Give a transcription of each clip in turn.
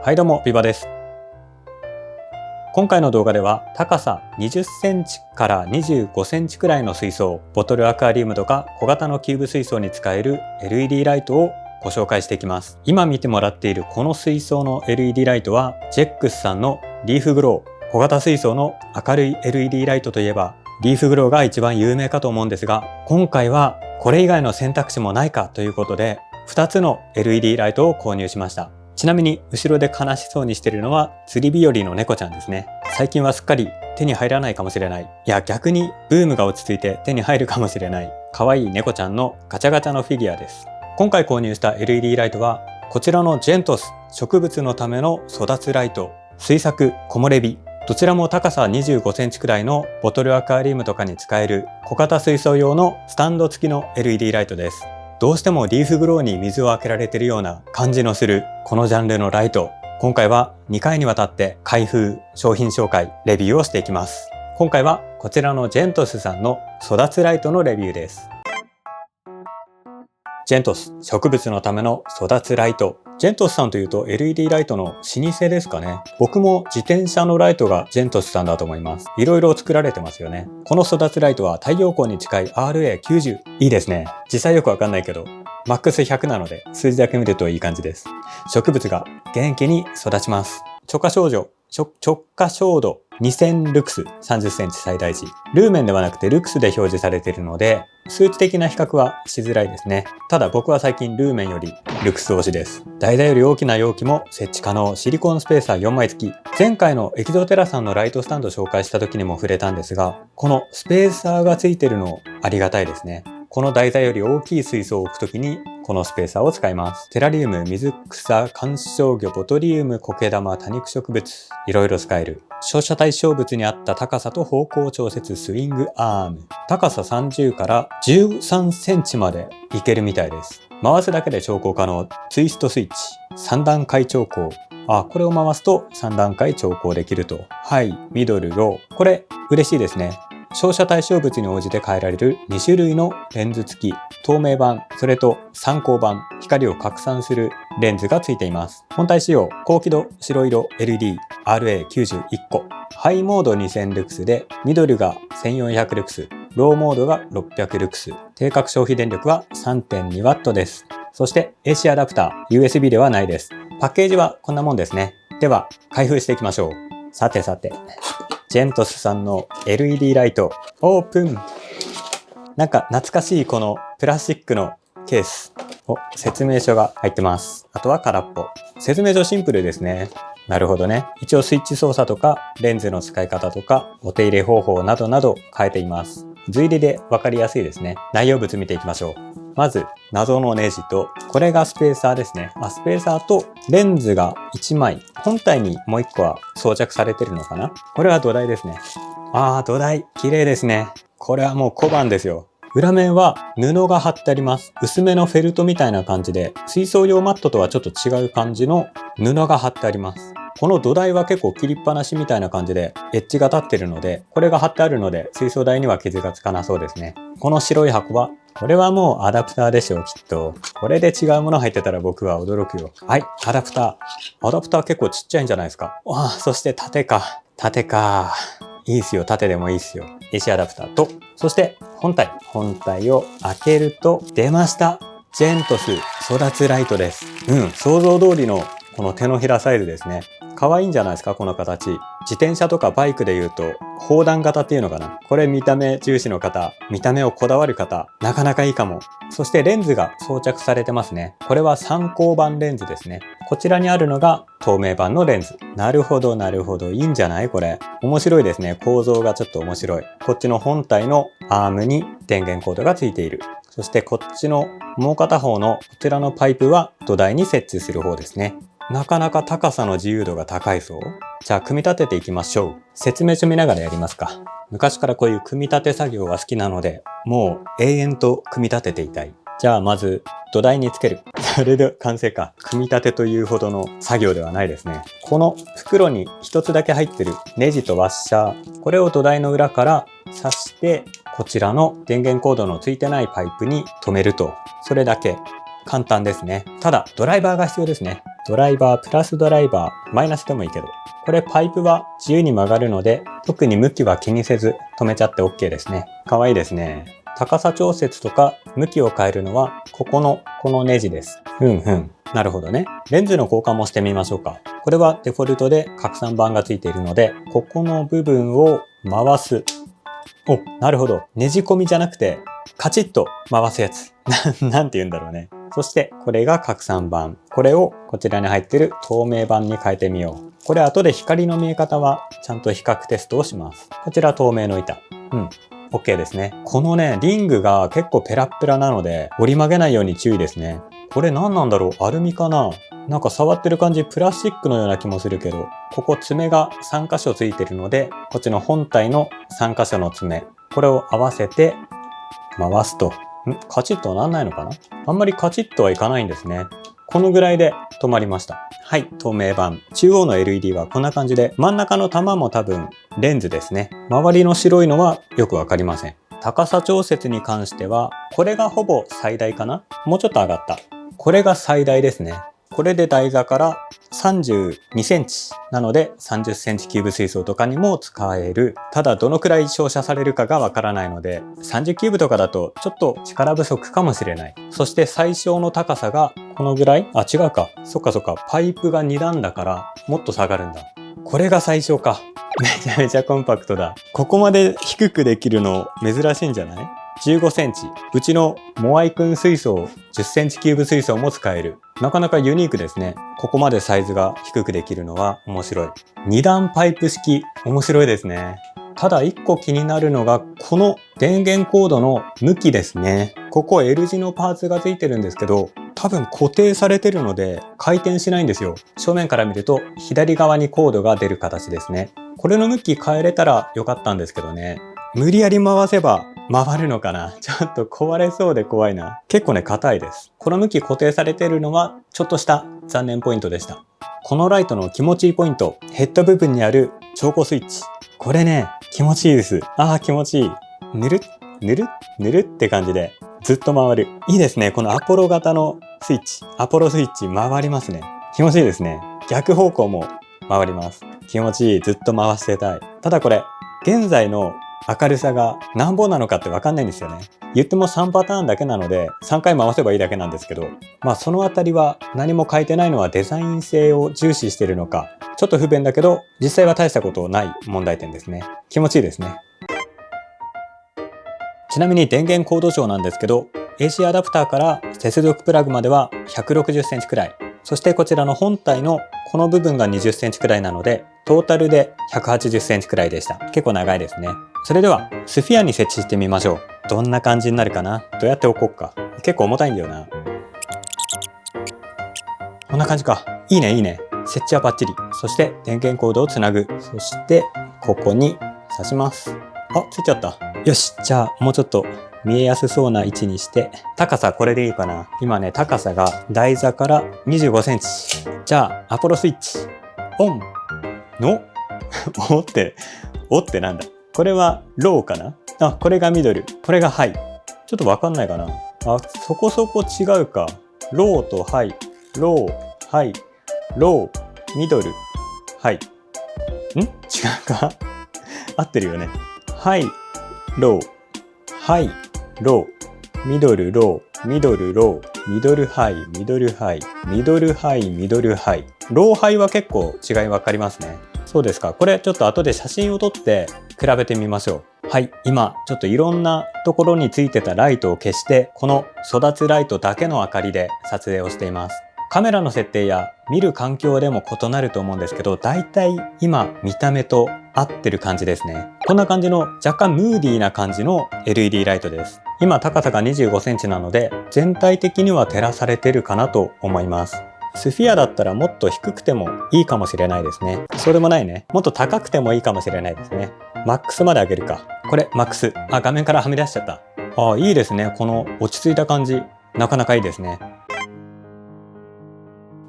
はいどうも、ビバです。今回の動画では高さ20センチから25センチくらいの水槽、ボトルアクアリウムとか小型のキューブ水槽に使える LED ライトをご紹介していきます。今見てもらっているこの水槽の LED ライトはジェックスさんのリーフグロー。小型水槽の明るい LED ライトといえばリーフグローが一番有名かと思うんですが、今回はこれ以外の選択肢もないかということで2つの LED ライトを購入しました。ちなみに後ろで悲しそうにしているのは釣り日和の猫ちゃんですね。最近はすっかり手に入らないかもしれない。いや逆にブームが落ち着いて手に入るかもしれない可愛い猫ちゃんのガチャガチャのフィギュアです。今回購入した LED ライトはこちらのジェントス植物のための育つライト、水作木漏れ日、どちらも高さ25センチくらいのボトルアクアリウムとかに使える小型水槽用のスタンド付きの LED ライトです。どうしてもリーフグローに水をあけられているような感じのするこのジャンルのライト、今回は2回にわたって開封、商品紹介、レビューをしていきます。今回はこちらのジェントスさんの育つライトのレビューです。ジェントス植物のための育つライト。ジェントスさんというと LED ライトの老舗ですかね。僕も自転車のライトがジェントスさんだと思います。いろいろ作られてますよね。この育つライトは太陽光に近い RA90。いいですね。実際よくわかんないけどマックス100なので数字だけ見るといい感じです。植物が元気に育ちます。直下照度2000ルクス30センチ最大値。ルーメンではなくてルクスで表示されているので数値的な比較はしづらいですね。ただ僕は最近ルーメンよりルクス推しです。台座より大きな容器も設置可能。シリコンスペーサー4枚付き。前回のエキゾテラさんのライトスタンド紹介した時にも触れたんですが、このスペーサーが付いてるのありがたいですね。この台座より大きい水槽を置くときにこのスペーサーを使います。テラリウム、水草、観賞魚、ボトリウム、苔玉、多肉植物、いろいろ使える。照射対象物に合った高さと方向調節スイングアーム。高さ30から13センチまでいけるみたいです。回すだけで調光可能。ツイストスイッチ。3段階調光。これを回すと3段階調光できると。ハイ、ミドル、ロー。これ嬉しいですね。照射対象物に応じて変えられる2種類のレンズ付き、透明板、それと参光板、光を拡散するレンズが付いています。本体仕様、高輝度白色 LED RA91 個、ハイモード2000ルクスで、ミドルが1400ルクス、ローモードが600ルクス、定格消費電力は 3.2W です。そして AC アダプター、USB ではないです。パッケージはこんなもんですね。では、開封していきましょう。さて。ジェントスさんの LED ライトオープン。なんか懐かしいこのプラスチックのケース。説明書が入ってます。あとは空っぽ。説明書シンプルですね。なるほどね。一応スイッチ操作とかレンズの使い方とかお手入れ方法などなど変えています。図入りでわかりやすいですね。内容物見ていきましょう。まず謎のネジと、これがスペーサーですね。スペーサーとレンズが1枚、本体にもう1個は装着されてるのかな。これは土台ですね。土台綺麗ですね。これはもう小判ですよ。裏面は布が貼ってあります。薄めのフェルトみたいな感じで、水槽用マットとはちょっと違う感じの布が貼ってあります。この土台は結構切りっぱなしみたいな感じでエッジが立ってるので、これが貼ってあるので水槽台には傷がつかなそうですね。この白い箱は、これはもうアダプターでしょう、きっと。これで違うもの入ってたら僕は驚くよ。はい、アダプター。アダプター結構ちっちゃいんじゃないですか。そして縦か。いいっすよ、縦でもいいっすよ。AC アダプターと、そして本体を開けると出ました。ジェントス育つライトです。想像通りのこの手のひらサイズですね。可愛いんじゃないですか、この形。自転車とかバイクで言うと砲弾型っていうのかな。これ見た目重視の方、見た目をこだわる方、なかなかいいかも。そしてレンズが装着されてますね。これは参光板レンズですね。こちらにあるのが透明板のレンズ。なるほど。いいんじゃない？これ面白いですね。構造がちょっと面白い。こっちの本体のアームに電源コードがついている。そしてこっちのもう片方のこちらのパイプは土台に設置する方ですね。なかなか高さの自由度が高いそう。じゃあ組み立てていきましょう。説明書見ながらやりますか。昔からこういう組み立て作業が好きなので、もう永遠と組み立てていたい。じゃあまず土台につける。それで完成か。組み立てというほどの作業ではないですね。この袋に一つだけ入ってるネジとワッシャー。これを土台の裏から挿して、こちらの電源コードのついてないパイプに留めると。それだけ。簡単ですね。ただドライバーが必要ですね。ドライバー、プラスドライバー、マイナスでもいいけど。これパイプは自由に曲がるので、特に向きは気にせず止めちゃって OK ですね。かわいいですね。高さ調節とか向きを変えるのは、このネジです。なるほどね。レンズの交換もしてみましょうか。これはデフォルトで拡散板がついているので、ここの部分を回す。お、なるほど。ねじ込みじゃなくて、カチッと回すやつ。なんて言うんだろうね。そしてこれが拡散板。これをこちらに入っている透明板に変えてみよう。これ後で光の見え方はちゃんと比較テストをします。こちら透明の板。OK ですね。このね、リングが結構ペラッペラなので折り曲げないように注意ですね。これ何なんだろう？アルミかな？なんか触ってる感じプラスチックのような気もするけど、ここ爪が3箇所ついてるので、こっちの本体の3箇所の爪、これを合わせて回すと。カチッとはなんないのかな？あんまりカチッとはいかないんですね。このぐらいで止まりました。はい、透明板。中央の LED はこんな感じで、真ん中の玉も多分レンズですね。周りの白いのはよくわかりません。高さ調節に関しては、これがほぼ最大かな？もうちょっと上がった。これが最大ですね。これで台座から32センチなので30センチキューブ水槽とかにも使える。ただどのくらい照射されるかがわからないので、30キューブとかだとちょっと力不足かもしれない。そして最小の高さがこのぐらい？あ、違うか。そっか。パイプが2段だからもっと下がるんだ。これが最小か。めちゃめちゃコンパクトだ。ここまで低くできるの珍しいんじゃない？ 15 センチ。うちのモアイくん水槽10センチキューブ水槽も使える。なかなかユニークですね。ここまでサイズが低くできるのは面白い。2段パイプ式、面白いですね。ただ1個気になるのが、この電源コードの向きですね。ここ L 字のパーツがついてるんですけど、多分固定されてるので回転しないんですよ。正面から見ると左側にコードが出る形ですね。これの向き変えれたらよかったんですけどね。無理やり回せば回るのかな？ちょっと壊れそうで怖いな。結構ね、硬いです。この向き固定されているのはちょっとした残念ポイントでした。このライトの気持ちいいポイント、ヘッド部分にある調光スイッチ。これね、気持ちいいです。気持ちいい。ぬるって感じでずっと回る。いいですね。このアポロ型のスイッチ。アポロスイッチ回りますね。気持ちいいですね。逆方向も回ります。気持ちいい。ずっと回してたい。ただこれ、現在の明るさが何本なのかってわかんないんですよね。言っても3パターンだけなので3回回せばいいだけなんですけど、そのあたりは何も変えてないのはデザイン性を重視しているのか、ちょっと不便だけど実際は大したことない問題点ですね。気持ちいいですね。ちなみに電源コード上なんですけど、AC アダプターから接続プラグまでは160センチくらい。そしてこちらの本体のこの部分が20センチくらいなので、トータルで180センチくらいでした。結構長いですね。それではスフィアに設置してみましょう。どんな感じになるかな？どうやって置こうか。結構重たいんだよな。こんな感じか。いいね。設置はバッチリ。そして電源コードをつなぐ。そしてここに挿します。ついちゃった。よし。じゃあもうちょっと見えやすそうな位置にして、高さこれでいいかな。今ね、高さが台座から25センチ。じゃあアポロスイッチオンのおってなんだ。これはローかな？これがミドル。これがハイ。ちょっとわかんないかな。そこそこ違うか。ローとハイ。ロー、ハイ、ロー、ミドル、ハイ。違うか？合ってるよね。ハイ、ロー、ハイ、ロー、ミドル、ロー、ミドル、ロー、ミドル、ハイ、ミドル、ハイ、ミドル、ハイ、ミドル、ハイ。ローハイは結構違いわかりますね。そうですか。これちょっと後で写真を撮って比べてみましょう。はい、今ちょっといろんなところについてたライトを消して、この育つライトだけの明かりで撮影をしています。カメラの設定や見る環境でも異なると思うんですけど、だいたい今見た目と合ってる感じですね。こんな感じの若干ムーディーな感じの LED ライトです。今高さが25センチなので全体的には照らされてるかなと思います。スフィアだったらもっと低くてもいいかもしれないですね。そうでもないね。もっと高くてもいいかもしれないですね。マックスまで上げるか。これマックス。画面からはみ出しちゃった。いいですね。この落ち着いた感じ。なかなかいいですね。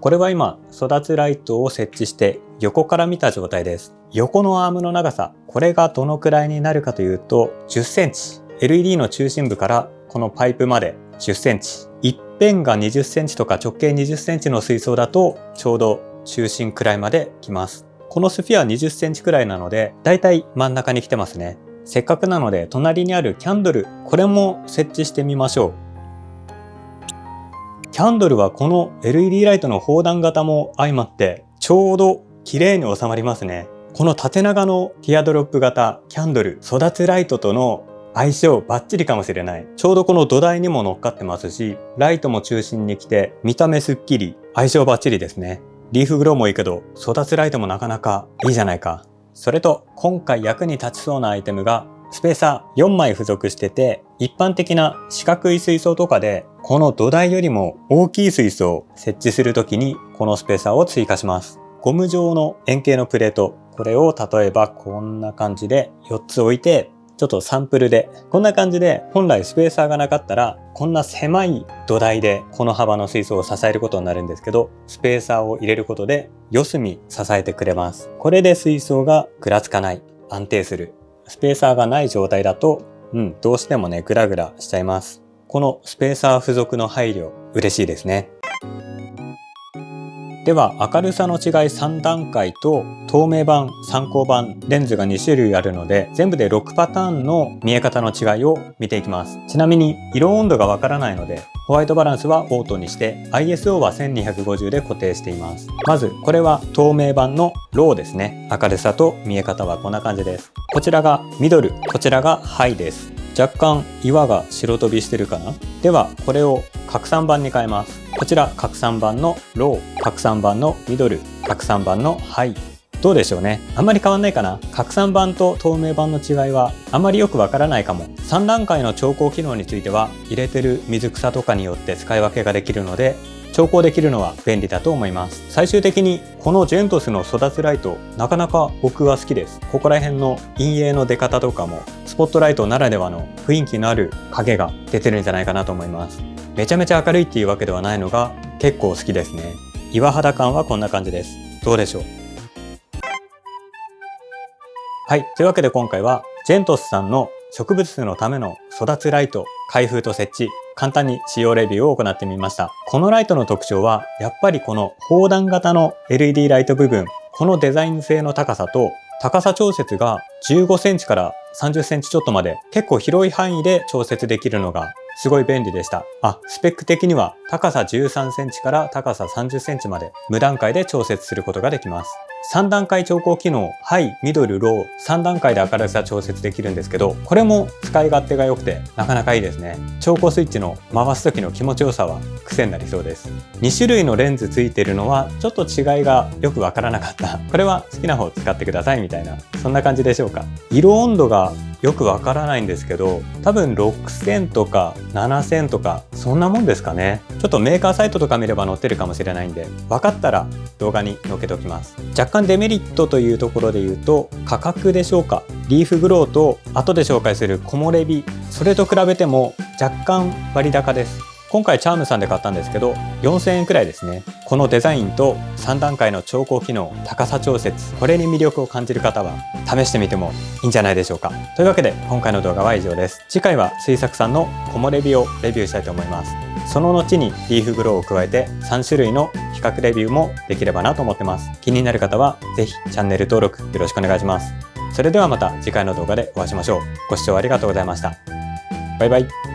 これは今育つライトを設置して横から見た状態です。横のアームの長さ、これがどのくらいになるかというと10センチ。LED の中心部からこのパイプまで10センチ。一辺が20センチとか直径20センチの水槽だとちょうど中心くらいまで来ます。このスフィア20センチくらいなのでだいたい真ん中に来てますね。せっかくなので隣にあるキャンドル、これも設置してみましょう。キャンドルはこの LED ライトの砲弾型も相まってちょうど綺麗に収まりますね。この縦長のティアドロップ型キャンドル、育つライトとの相性バッチリかもしれない。ちょうどこの土台にも乗っかってますし、ライトも中心に来て見た目すっきり、相性バッチリですね。リーフグローもいいけど育つライトもなかなかいいじゃないか。それと今回役に立ちそうなアイテムがスペーサー4枚付属してて、一般的な四角い水槽とかでこの土台よりも大きい水槽を設置するときにこのスペーサーを追加します。ゴム状の円形のプレート、これを例えばこんな感じで4つ置いて、ちょっとサンプルでこんな感じで、本来スペーサーがなかったらこんな狭い土台でこの幅の水槽を支えることになるんですけど、スペーサーを入れることで四隅支えてくれます。これで水槽がぐらつかない、安定する。スペーサーがない状態だとどうしてもねグラグラしちゃいます。このスペーサー付属の配慮嬉しいですね。では明るさの違い3段階と透明版、参考版、レンズが2種類あるので全部で6パターンの見え方の違いを見ていきます。ちなみに色温度がわからないのでホワイトバランスはオートにして ISO は1250で固定しています。まずこれは透明版のローですね。明るさと見え方はこんな感じです。こちらがミドル、こちらがハイです。若干岩が白飛びしてるかな。ではこれを拡散版に変えます。こちら拡散版のロー、拡散版のミドル、拡散版のハイ。どうでしょうね。あんまり変わんないかな。拡散版と透明版の違いはあんまりよくわからないかも。3段階の調光機能については入れてる水草とかによって使い分けができるので調光できるのは便利だと思います。最終的にこのジェントスの育つライト、なかなか僕は好きです。ここら辺の陰影の出方とかもスポットライトならではの雰囲気のある影が出てるんじゃないかなと思います。めちゃめちゃ明るいっていうわけではないのが結構好きですね。岩肌感はこんな感じです。どうでしょう。はい、というわけで今回はジェントスさんの植物のための育つライト開封と設置、簡単に使用レビューを行ってみました。このライトの特徴はやっぱりこの砲弾型の LED ライト部分、このデザイン性の高さと高さ調節が15センチから30センチちょっとまで結構広い範囲で調節できるのがすごい便利でした。スペック的には高さ13センチから高さ30センチまで無段階で調節することができます。3段階調光機能、ハイ、ミドル、ロー、3段階で明るさ調節できるんですけど、これも使い勝手が良くてなかなかいいですね。調光スイッチの回す時の気持ちよさは癖になりそうです。2種類のレンズついてるのはちょっと違いがよくわからなかった。これは好きな方使ってくださいみたいな、そんな感じでしょうか。色温度がよくわからないんですけど、多分6000とか7000とかそんなもんですかね。ちょっとメーカーサイトとか見れば載ってるかもしれないんで、分かったら動画に載っけておきます。若干デメリットというところで言うと価格でしょうか。リーフグローと後で紹介する木漏れ日、それと比べても若干割高です。今回チャームさんで買ったんですけど4000円くらいですね。このデザインと3段階の調光機能、高さ調節、これに魅力を感じる方は試してみてもいいんじゃないでしょうか。というわけで今回の動画は以上です。次回は水作さんの木漏れ日をレビューしたいと思います。その後にリーフグローを加えて3種類の比較レビューもできればなと思ってます。気になる方はぜひチャンネル登録よろしくお願いします。それではまた次回の動画でお会いしましょう。ご視聴ありがとうございました。バイバイ。